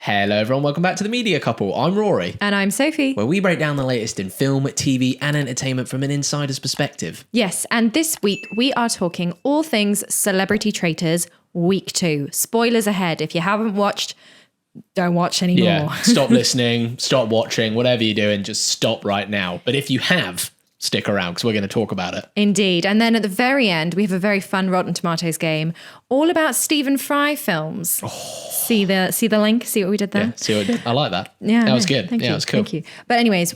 Hello everyone, welcome back to The Media Couple. I'm Rory. And I'm Sophie. Where we break down the latest in film, TV and entertainment from an insider's perspective. Yes, and this week we are talking all things Celebrity Traitors Week 2. Spoilers ahead. If you haven't watched, don't watch anymore. Yeah, stop listening, stop watching, whatever you're doing, just stop right now. But if you have, stick around because we're going to talk about it. Indeed. And then at the very end, we have a very fun Rotten Tomatoes game all about Stephen Fry films. See the link? See what we did there? Yeah, I like that. Yeah, that was good. Thank you. It was cool. Thank you. But anyways,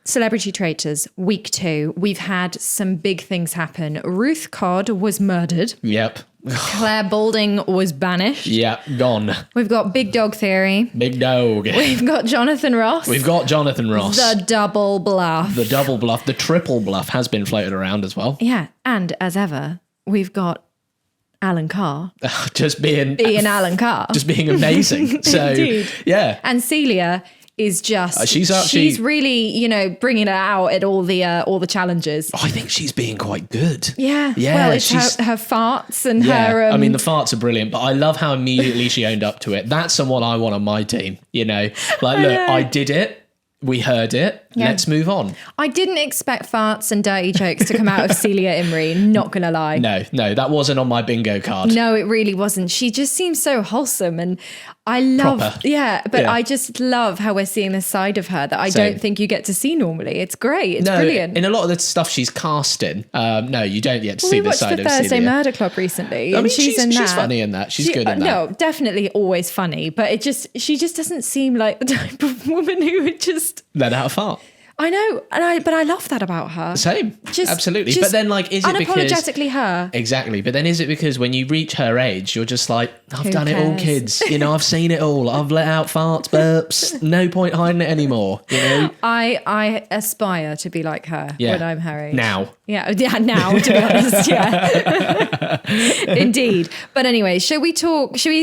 Celebrity Traitors, Week 2. We've had some big things happen. Ruth Codd was murdered. Yep. Claire Balding was banished. Yep, gone. We've got Big Dog Theory. Big dog. We've got Jonathan Ross. We've got Jonathan Ross. The double bluff. The double bluff. The triple bluff has been floated around as well. Yeah. And as ever, we've got Alan Carr. Just being Alan Carr. Just being amazing. So, Indeed. yeah. And Celia is just she's really, bringing it out at all the challenges. I think she's being quite good. Yeah. Yeah. Well, it's her farts and her. I mean, the farts are brilliant, but I love how immediately she owned up to it. That's someone I want on my team. Like, look, I did it. We heard it. Yeah. Let's move on. I didn't expect farts and dirty jokes to come out of Celia Imrie, not going to lie. No, that wasn't on my bingo card. No, it really wasn't. She just seems so wholesome and I love, proper. I just love how we're seeing this side of her that I don't think you get to see normally. It's great. It's brilliant. In a lot of the stuff she's cast in, no, you don't get to see this side of Celia. We watched the Thursday Murder Club recently. I mean, she's funny in that. She's good in that. No, definitely always funny, but she just doesn't seem like the type of woman who would just let out a fart. I know, but I love that about her. Same, absolutely. But then, is it because unapologetically her? Exactly. But then, is it because when you reach her age, you're just like, I've done it all, kids. I've seen it all. I've let out farts, burps. No point hiding it anymore. I aspire to be like her when I'm her age. Now. Yeah. Now. To be honest, yeah. Indeed. But anyway, shall we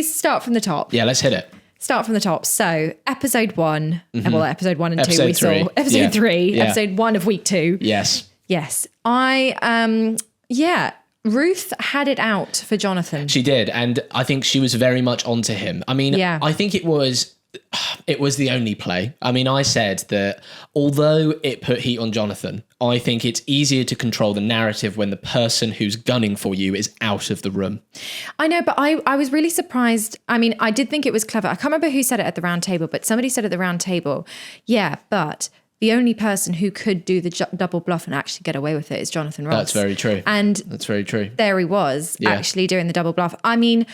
start from the top? Yeah, let's hit it. Start from the top. So, episode 1, well, episode 1 and 2 episode we 3. saw. Episode 3, episode 1 of week 2. Yes. Ruth had it out for Jonathan. She did, and I think she was very much onto him. I mean, I think it was the only play. I mean, I said that although it put heat on Jonathan, I think it's easier to control the narrative when the person who's gunning for you is out of the room. I know, but I was really surprised. I mean, I did think it was clever. I can't remember who said it at the round table, but somebody said at the round table, but the only person who could do the double bluff and actually get away with it is Jonathan Ross. That's very true. And that's very true. There he was actually doing the double bluff. I mean,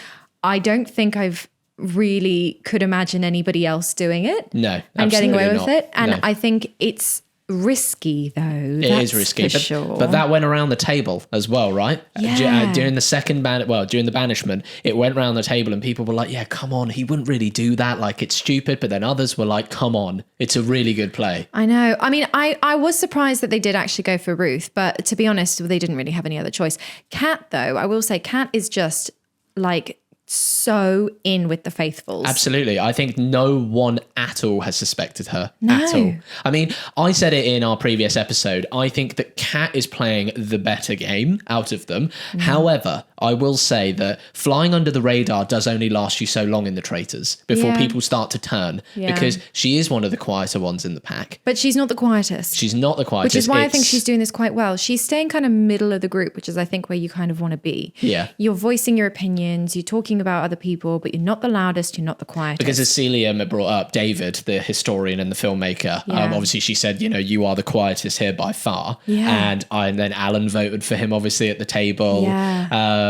I don't think I've really could imagine anybody else doing it. No, and getting away with not. it. And no. I think it's risky though. It is risky, but that went around the table as well, right? Yeah. During the during the banishment, it went around the table and people were like, yeah, come on, he wouldn't really do that. Like, it's stupid. But then others were like, come on, it's a really good play. I know. I mean, I was surprised that they did actually go for Ruth, but to be honest, they didn't really have any other choice. Kat, though, I will say Kat is just like so in with the faithfuls. Absolutely. I think no one at all has suspected her at all. I mean, I said it in our previous episode. I think that Kat is playing the better game out of them. However, I will say that flying under the radar does only last you so long in the Traitors before people start to turn because she is one of the quieter ones in the pack. But she's not the quietest. She's not the quietest. Which is why I think she's doing this quite well. She's staying kind of middle of the group, which is I think where you kind of want to be. Yeah. You're voicing your opinions, you're talking about other people, but you're not the loudest, you're not the quietest. Because as Celia brought up, David, the historian and the filmmaker, obviously she said, you are the quietest here by far. Yeah. And then Alan voted for him, obviously, at the table. Yeah.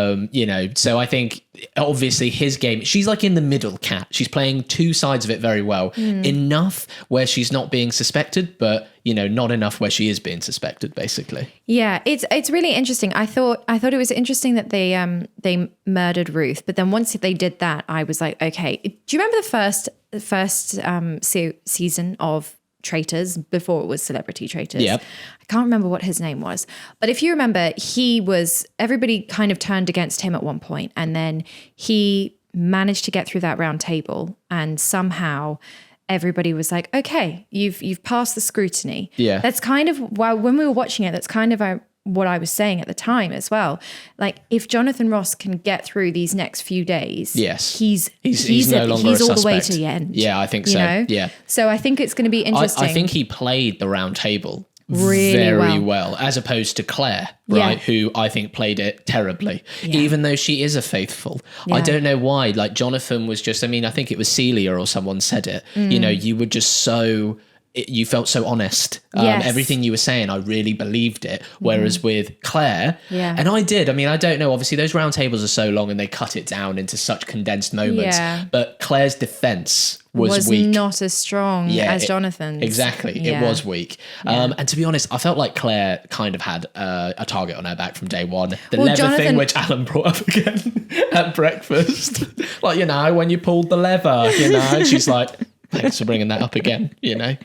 So I think obviously his game, she's like in the middle, Kat. She's playing two sides of it very well. Enough where she's not being suspected, but not enough where she is being suspected, basically. Yeah, it's really interesting. I thought it was interesting that they murdered Ruth, but then once they did that, I was like, okay. Do you remember the first season of Traitors before it was Celebrity Traitors? Yep. I can't remember what his name was, but if you remember, everybody kind of turned against him at one point, and then he managed to get through that round table, and somehow everybody was like, okay, you've passed the scrutiny. Yeah. That's kind of, when we were watching it, that's kind of what I was saying at the time as well. Like, if Jonathan Ross can get through these next few days, yes, he's no longer he's a all suspect. the way to the end. Yeah, I think so. You know? Yeah. So I think it's going to be interesting. I think he played the round table really very well, as opposed to Claire, right? Who I think played it terribly, even though she is a faithful. I don't know why. Like, Jonathan was just, I mean, I think it was Celia or someone said it, you know, you were just so, you felt so honest. Everything you were saying, I really believed it. Whereas with Claire, and I did, I mean, I don't know, obviously those round tables are so long and they cut it down into such condensed moments, but Claire's defense was weak. Not as strong as Jonathan's. Exactly. It was weak. And to be honest, I felt like Claire kind of had a target on her back from day one. The lever thing, which Alan brought up again at breakfast. Like, you know, when you pulled the lever, you know, and she's like, thanks for bringing that up again, you know.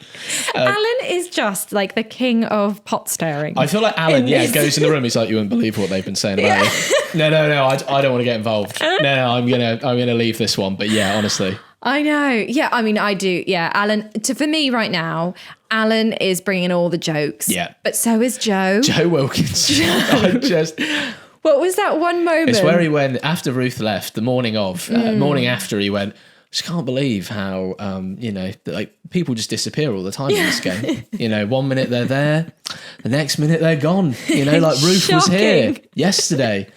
Alan is just like the king of pot stirring. I feel like Alan, goes in the room. He's like, you wouldn't believe what they've been saying about you. No, I don't want to get involved. No, I'm gonna leave this one. But yeah, honestly. I know. Yeah, I mean, I do. Yeah, Alan, for me right now, Alan is bringing all the jokes. Yeah. But so is Joe. Joe Wilkinson. What was that one moment? It's where he went, after Ruth left, the morning of, morning after, he went, just can't believe how, you know, like, people just disappear all the time in this game. You know, 1 minute they're there, the next minute they're gone. You know, like Ruth was here yesterday,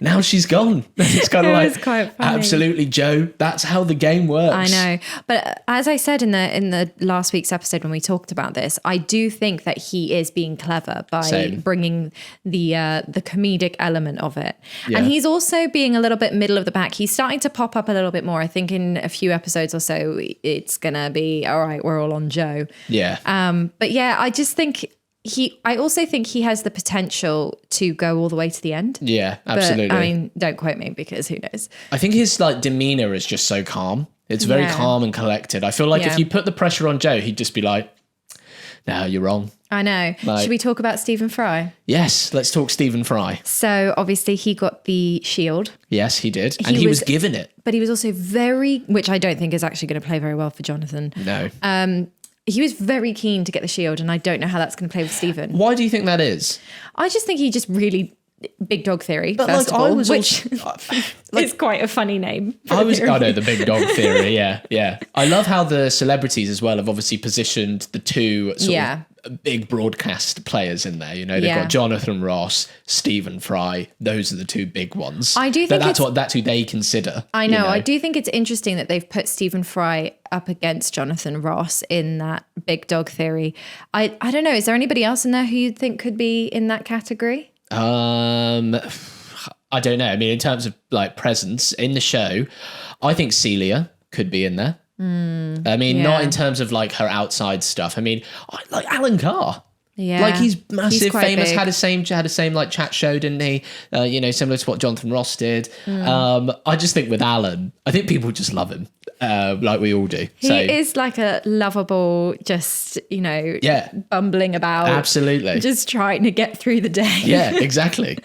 now she's gone. It's kind of like, quite funny. Absolutely, Joe. That's how the game works. I know, but as I said in the last week's episode when we talked about this, I do think that he is being clever by bringing the comedic element of it, and he's also being a little bit middle of the pack. He's starting to pop up a little bit more. I think in a few episodes or so, it's gonna be all right. We're all on Joe. Yeah. But yeah, I just think I also think he has the potential to go all the way to the end. Yeah, absolutely. But, I mean, don't quote me because who knows? I think his like demeanor is just so calm. It's very calm and collected. I feel like if you put the pressure on Joe, he'd just be like, no, you're wrong. I know. Like, should we talk about Stephen Fry? Yes, let's talk Stephen Fry. So obviously he got the shield. Yes, he did. And he was given it. But he was also which I don't think is actually going to play very well for Jonathan. No. He was very keen to get the shield, and I don't know how that's going to play with Stephen. Why do you think that is? I just think he just really... Big Dog Theory, but first of all, which is quite a funny name. I know, the Big Dog Theory, yeah. I love how the celebrities as well have obviously positioned the two sort of big broadcast players in there. You know, they've got Jonathan Ross, Stephen Fry. Those are the two big ones. I do think that's who they consider. I know. I do think it's interesting that they've put Stephen Fry up against Jonathan Ross in that Big Dog Theory. I don't know. Is there anybody else in there who you think could be in that category? I don't know. I mean, in terms of like presence in the show, I think Celia could be in there. I mean, not in terms of like her outside stuff. I mean, like Alan Carr. Yeah, like he's massive, famous. Big. Had the same like chat show, didn't he? You know, similar to what Jonathan Ross did. I just think with Alan, I think people just love him, like we all do. He is like a lovable, just bumbling about, absolutely, just trying to get through the day. Yeah, exactly.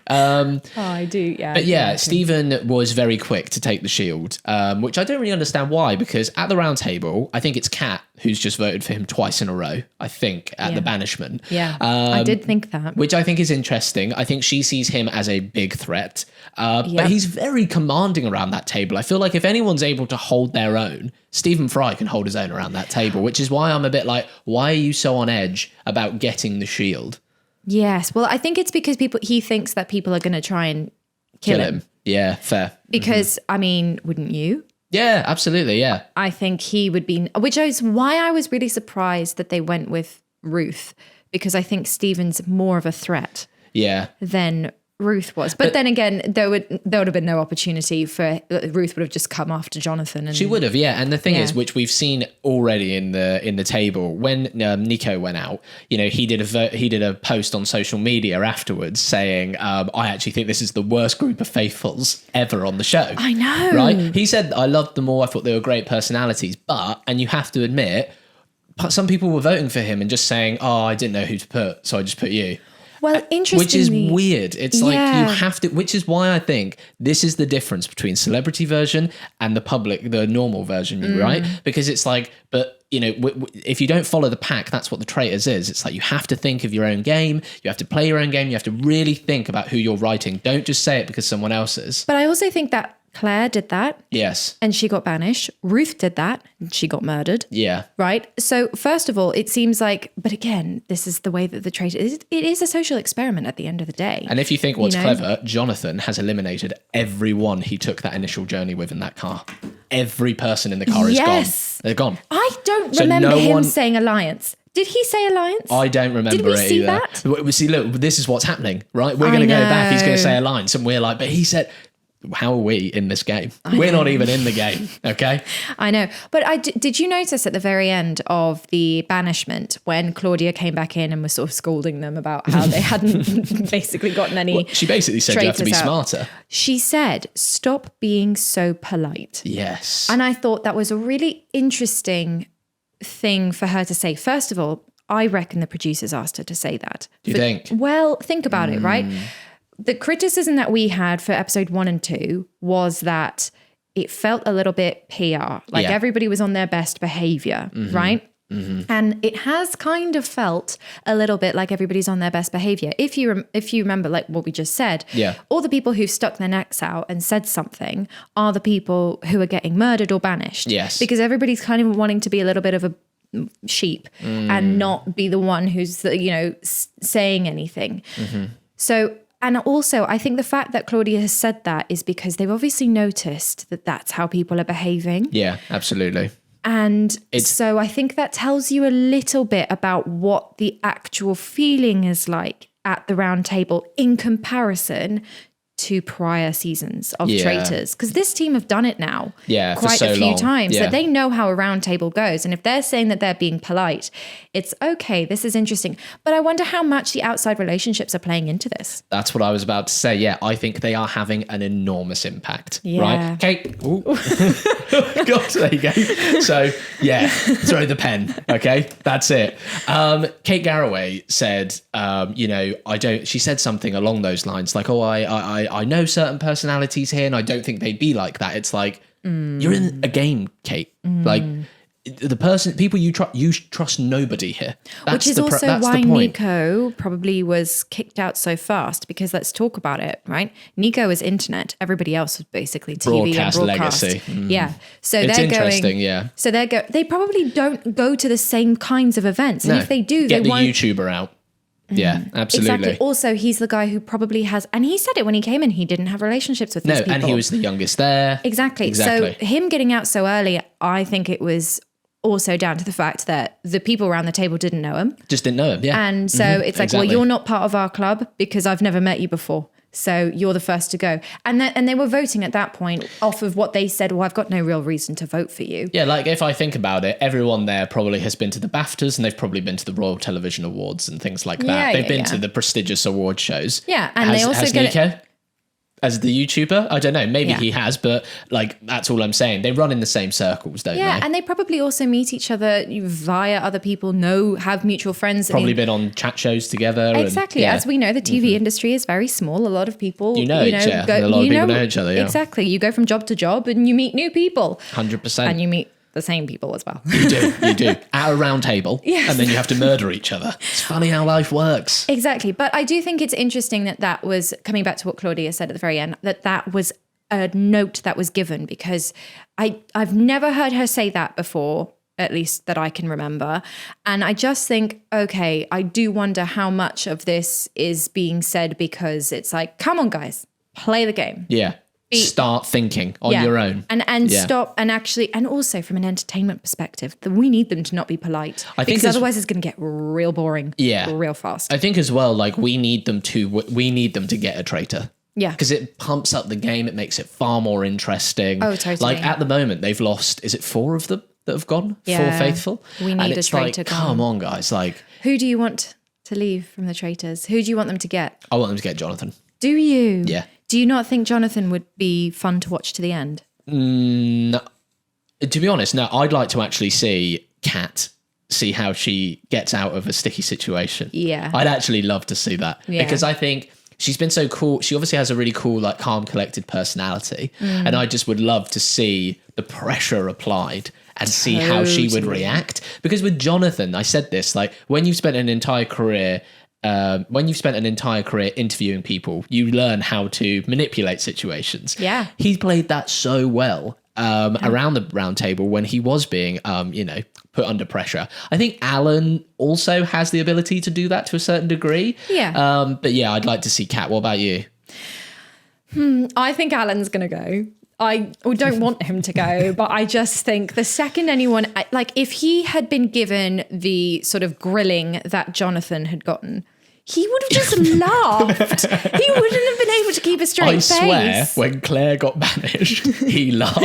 I do. Yeah, but Stephen was very quick to take the shield, which I don't really understand why. Because at the round table, I think it's Kat who's just voted for him twice in a row. I think at the banishment. Yeah, I did think that. Which I think is interesting. I think she sees him as a big threat. But he's very commanding around that table. I feel like if anyone's able to hold their own, Stephen Fry can hold his own around that table, which is why I'm a bit like, why are you so on edge about getting the shield? Yes. Well, I think it's because he thinks that people are going to try and kill him. Yeah, fair. Because, I mean, wouldn't you? Yeah, absolutely, yeah. I think he would be, which is why I was really surprised that they went with Ruth, because I think Stephen's more of a threat than Ruth was. But then again, there would have been no opportunity for Ruth would have just come after Jonathan. And she would have, yeah. And the thing is, which we've seen already in the table, when Nico went out, you know, he did a post on social media afterwards saying, I actually think this is the worst group of faithfuls ever on the show. I know. Right? He said, I loved them all. I thought they were great personalities. But, and you have to admit, some people were voting for him and just saying, oh, I didn't know who to put, so I just put you. Well, interestingly, which is weird. It's like you have to, which is why I think this is the difference between celebrity version and the normal version, right? Because it's like, but if you don't follow the pack, that's what the Traitors is. It's like you have to think of your own game. You have to play your own game. You have to really think about who you're writing. Don't just say it because someone else is. But I also think that Claire did that. Yes. And she got banished. Ruth did that. And she got murdered. Yeah. Right? So first of all, it seems like, but again, this is the way that the traitor is. It is a social experiment at the end of the day. And if you think what's clever, Jonathan has eliminated everyone he took that initial journey with in that car. Every person in the car is gone. They're gone. I don't remember him saying alliance. Did he say alliance? I don't remember Did we it see either. That? See, look, this is what's happening, right? We're going to go back. He's going to say alliance. And we're like, but he said... How are we in this game? We're not even in the game, okay? I know. But did you notice at the very end of the banishment when Claudia came back in and was sort of scolding them about how they hadn't basically gotten any she basically said you have to be smarter. She said, stop being so polite. Yes. And I thought that was a really interesting thing for her to say. First of all, I reckon the producers asked her to say that. Do you think? Well, think about it, right? The criticism that we had for episode 1 and 2 was that it felt a little bit PR, like everybody was on their best behavior, right? Mm-hmm. And it has kind of felt a little bit like everybody's on their best behavior. If you remember, like what we just said, all the people who've stuck their necks out and said something are the people who are getting murdered or banished. Yes. Because everybody's kind of wanting to be a little bit of a sheep and not be the one who's, saying anything. Mm-hmm. So... And also, I think the fact that Claudia has said that is because they've obviously noticed that that's how people are behaving. Yeah, absolutely. And so I think that tells you a little bit about what the actual feeling is like at the round table in comparison to prior seasons of Traitors. Because this team have done it now quite a few times. So they know how a round table goes. And if they're saying that they're being polite, it's okay, this is interesting. But I wonder how much the outside relationships are playing into this. That's what I was about to say. Yeah, I think they are having an enormous impact. Right? Kate. Ooh. God, there you go. So, throw the pen. Okay, that's it. Kate Garraway said, she said something along those lines like, I know certain personalities here and I don't think they'd be like that. It's like, you're in a game, Kate. Like, people you trust nobody here. Which is also why Nico probably was kicked out so fast, because let's talk about it, right? Nico is internet. Everybody else was basically TV and broadcast. Legacy. Yeah. So it's interesting, So they probably don't go to the same kinds of events. And if they do, get the YouTuber out. Yeah, absolutely. Exactly. Also, he's the guy who probably has, and he said it when he came in, he didn't have relationships with these people. And he was the youngest there. Exactly. So him getting out so early, I think it was also down to the fact that the people around the table didn't know him. Just didn't know him, yeah. And so it's like, well, you're not part of our club because I've never met you before. So you're the first to go. And they were voting at that point off of what they said, well, I've got no real reason to vote for you. Yeah, like if I think about it, everyone there probably has been to the BAFTAs and they've probably been to the Royal Television Awards and things like that. They've been to the prestigious award shows. Yeah, and they also get Nico? As the YouTuber? I don't know. Maybe he has, but like that's all I'm saying. They run in the same circles, don't they? Yeah, and they probably also meet each other via other people, have mutual friends. Probably been on chat shows together. Exactly. As we know, the TV industry is very small. A lot of people, a lot of people know each other. Yeah. Exactly. You go from job to job and you meet new people. 100%. And you meet the same people as well. You do. At a round table. Yes. And then you have to murder each other. It's funny how life works. Exactly. But I do think it's interesting that was, coming back to what Claudia said at the very end, that was a note that was given, because I've never heard her say that before, at least that I can remember. And I just think, okay, I do wonder how much of this is being said because it's like, come on, guys, play the game. Yeah. Start thinking on your own. And stop, and actually, and also from an entertainment perspective, that we need them to not be polite. Because otherwise it's going to get real boring real fast. I think as well, like we need them to get a traitor. Yeah. Because it pumps up the game. It makes it far more interesting. Oh, totally. Like at the moment, they've lost, is it 4 of them that have gone? Yeah. 4 faithful? We need a traitor gone. Come on, guys. Like, who do you want to leave from the traitors? Who do you want them to get? I want them to get Jonathan. Do you? Yeah. Do you not think Jonathan would be fun to watch to the end? No. To be honest, no. I'd like to actually see Kat, see how she gets out of a sticky situation. Yeah. I'd actually love to see that. Yeah. Because I think she's been so cool. She obviously has a really cool, like calm, collected personality. And I just would love to see the pressure applied and see how she would react. Because with Jonathan, I said this, like when you've spent an entire career interviewing people, you learn how to manipulate situations. Yeah. He played that so well around the round table when he was being, put under pressure. I think Alan also has the ability to do that to a certain degree. Yeah. But yeah, I'd like to see Kat. What about you? I think Alan's going to go. I don't want him to go, but I just think the second anyone, like if he had been given the sort of grilling that Jonathan had gotten, he would have just laughed. He wouldn't have been able to keep a straight face. I swear, when Claire got banished, he laughed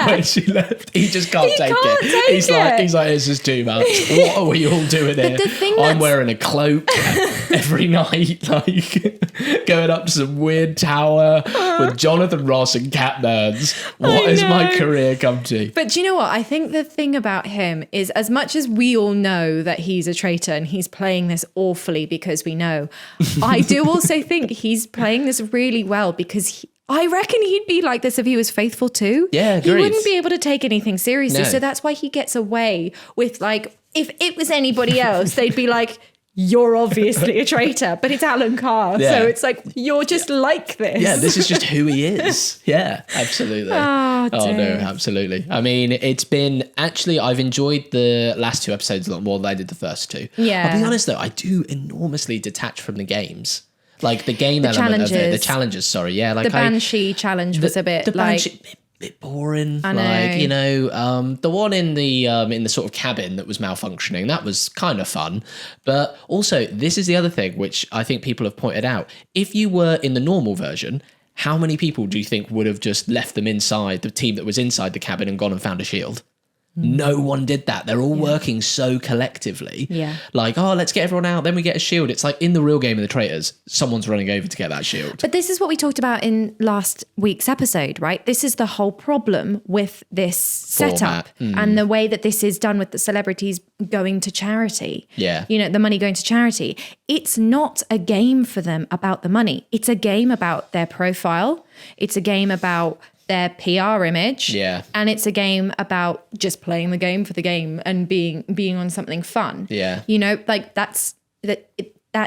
when she left. He just can't take it. He's like, this is too much. What are we all doing here? I'm wearing a cloak every night, like going up to some weird tower with Jonathan Ross and Cat Burns. What has my career come to? But do you know what? I think the thing about him is, as much as we all know that he's a traitor and he's playing this awfully because we know, I do also think he's playing this really well because I reckon he'd be like this if he was faithful too. Yeah, agreed. He wouldn't be able to take anything seriously. No. So that's why he gets away with, like, if it was anybody else, they'd be like, you're obviously a traitor, but it's Alan Carr. Yeah. So it's like, you're just like this. Yeah, this is just who he is. Yeah, absolutely. Oh, no, absolutely. I mean, it's been, actually, I've enjoyed the last two episodes a lot more than I did the first two. Yeah. I'll be honest though, I do enormously detach from the games. Like the game element of it, the challenges, sorry. Yeah, like the Banshee challenge was a bit bit boring. I know. Like, the one in the sort of cabin that was malfunctioning, that was kind of fun. But also, this is the other thing which I think people have pointed out. If you were in the normal version, how many people do you think would have just left them inside, the team that was inside the cabin, and gone and found a shield? No one did that. They're all working so collectively. Yeah. Like, oh, let's get everyone out, then we get a shield. It's like in the real game of the traitors, someone's running over to get that shield. But this is what we talked about in last week's episode, right? This is the whole problem with this setup and the way that this is done with the celebrities going to charity. Yeah. You know, the money going to charity. It's not a game for them about the money. It's a game about their profile. It's a game about their PR image. Yeah. And it's a game about just playing the game for the game and being on something fun. Yeah. You know, like that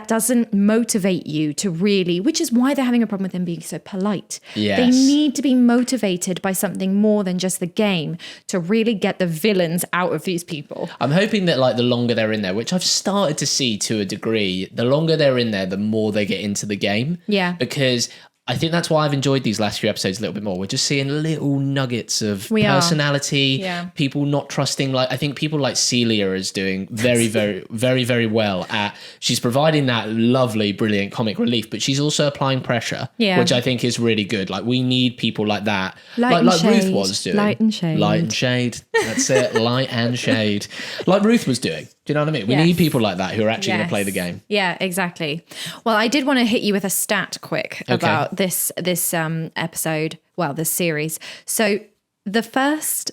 doesn't motivate you to really, which is why they're having a problem with them being so polite. Yes. They need to be motivated by something more than just the game to really get the villains out of these people. I'm hoping that like the longer they're in there, which I've started to see to a degree, the longer they're in there, the more they get into the game. Yeah. Because I think that's why I've enjoyed these last few episodes a little bit more. We're just seeing little nuggets of personality, people not trusting. Like, I think people like Celia is doing very, very, very, very well at, she's providing that lovely, brilliant comic relief, but she's also applying pressure, which I think is really good. Like, we need people like that. Like Ruth was doing. Light and shade. Light and shade. That's it. Light and shade. Like Ruth was doing. Do you know what I mean? We need people like that who are actually going to play the game. Yeah, exactly. Well, I did want to hit you with a stat quick about this episode, this series. So the first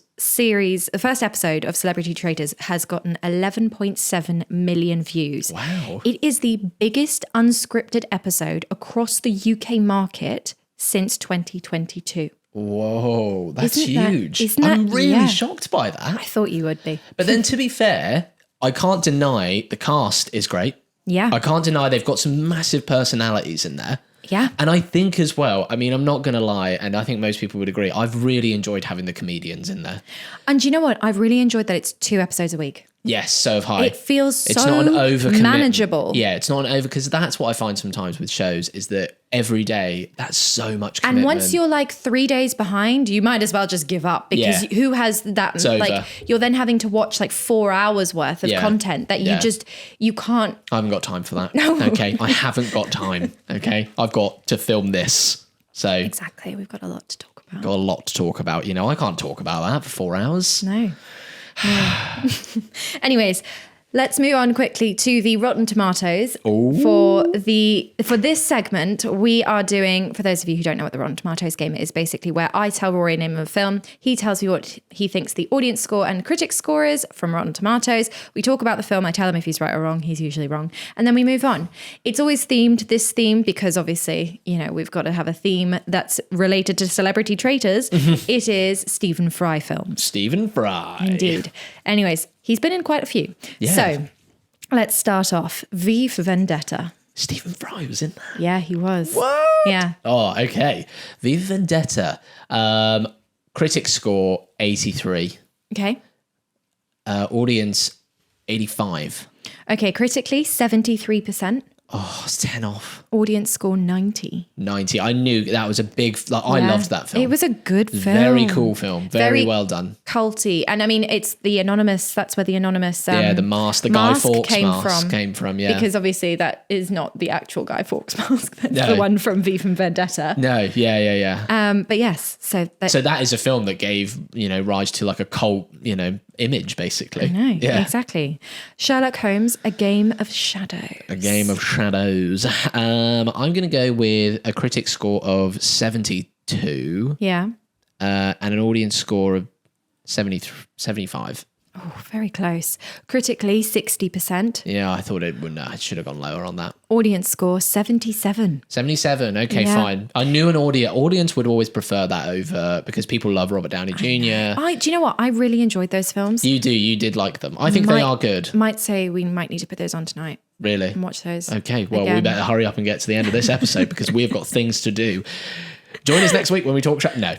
episode of Celebrity Traitors has gotten 11.7 million views. Wow. It is the biggest unscripted episode across the UK market since 2022. Whoa, that's huge. I'm really shocked by that. I thought you would be. But then to be fair, I can't deny the cast is great. Yeah. I can't deny they've got some massive personalities in there. Yeah. And I think as well, I mean, I'm not going to lie, and I think most people would agree, I've really enjoyed having the comedians in there. And you know what? I've really enjoyed that it's 2 episodes a week. Yes, so have I. It feels it's so not an overcommitment. manageable. Yeah, it's not an over, because that's what I find sometimes with shows is that every day, that's so much commitment. And once you're like 3 days behind, you might as well just give up, because who has that? It's like over. You're then having to watch like 4 hours worth of content that you can't. I haven't got time for that. No. Okay, I haven't got time. Okay, I've got to film this. So exactly, we've got a lot to talk about. Got a lot to talk about. You know, I can't talk about that for 4 hours. No. Anyways, Let's move on quickly to the Rotten Tomatoes. For this segment, we are doing, for those of you who don't know what the Rotten Tomatoes game is, basically where I tell Rory a name of a film, he tells me what he thinks the audience score and critic score is from Rotten Tomatoes. We talk about the film, I tell him if he's right or wrong, he's usually wrong, and then we move on. It's always themed, this theme, because obviously, you know, we've got to have a theme that's related to Celebrity Traitors. It is Stephen Fry films. Stephen Fry. Indeed. Anyways, he's been in quite a few. Yeah. So let's start off. V for Vendetta. Stephen Fry was in that. Yeah, he was. What? Yeah. Oh, okay. V for Vendetta. Critic score 83. Okay. Audience 85. Okay, critically 73%. Oh, it's 10 off. Audience score 90. 90. I knew that was a big... I loved that film. It was a good film. Very cool film. Very well done. Culty. And I mean, it's the Anonymous... That's where the Anonymous... the mask. The Guy Fawkes came came from, yeah. Because obviously that is not the actual Guy Fawkes mask. That's the one from V from Vendetta. No, yeah. But yes, so that is a film that gave, rise to like a cult, image, basically. I know, yeah. Exactly. Sherlock Holmes, A Game of Shadows. A Game of Shadows. I'm going to go with a critic score of 72. Yeah. And an audience score of 75. Oh, very close. Critically, 60%. Yeah, I thought it would. I should have gone lower on that. Audience score, 77. 77. Okay, fine. I knew an audience would always prefer that over because people love Robert Downey Jr. Do you know what? I really enjoyed those films. You do. You did like them. I think they are good. Might say we might need to put those on tonight. Really? And watch those. Okay, well, we better hurry up and get to the end of this episode because we've got things to do. Join us next week when we talk... No.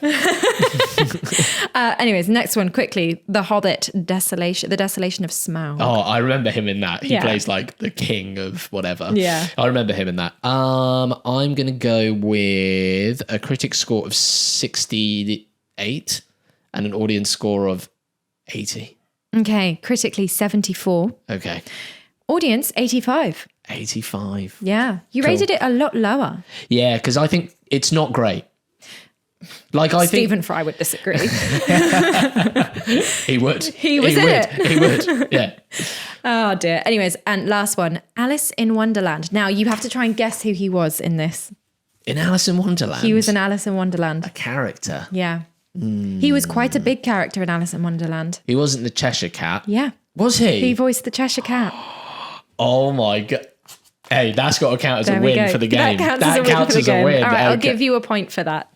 Anyways, next one, quickly. The Hobbit, The Desolation of Smaug. Oh, I remember him in that. He plays like the king of whatever. Yeah. I remember him in that. I'm going to go with a critic score of 68 and an audience score of 80. Okay, critically 74. Okay. Audience 85. 85. Yeah. You rated it a lot lower. Yeah, because I think it's not great. Stephen Fry would disagree. He would. He was in it. He would. Yeah. Oh dear. Anyways, and last one, Alice in Wonderland. Now you have to try and guess who he was in this. In Alice in Wonderland? He was in Alice in Wonderland. A character? Yeah. He was quite a big character in Alice in Wonderland. He wasn't the Cheshire Cat? Yeah. Was he? He voiced the Cheshire Cat. Oh my God. Hey, that's got to count as a win for the game. That counts as a win. All right, I'll give you a point for that.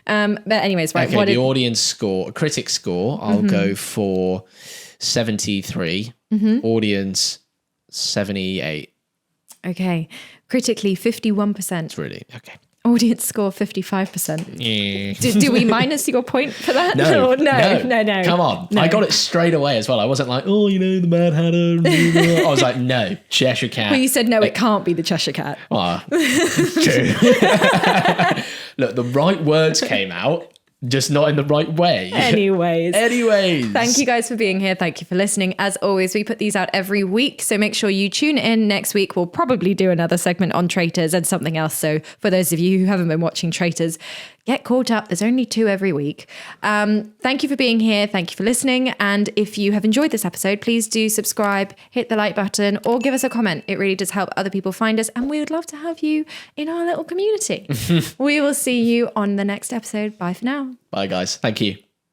But anyways, right. Okay, the audience score, critic score, I'll go for 73. Audience, 78. Okay. Critically, 51%. It's really, okay. Audience score, 55%. Yeah. Do we minus your point for that? No. No. Come on. No. I got it straight away as well. I wasn't like, the Mad Hatter. I was like, no, Cheshire Cat. Well, you said, no, it can't be the Cheshire Cat. Oh, true. Look, the right words came out, just not in the right way. Anyways. Thank you guys for being here. Thank you for listening. As always, we put these out every week, so make sure you tune in next week. We'll probably do another segment on Traitors and something else. So for those of you who haven't been watching Traitors, get caught up. There's only 2 every week. Thank you for being here. Thank you for listening. And if you have enjoyed this episode, please do subscribe, hit the like button, or give us a comment. It really does help other people find us. And we would love to have you in our little community. We will see you on the next episode. Bye for now. Bye, guys. Thank you.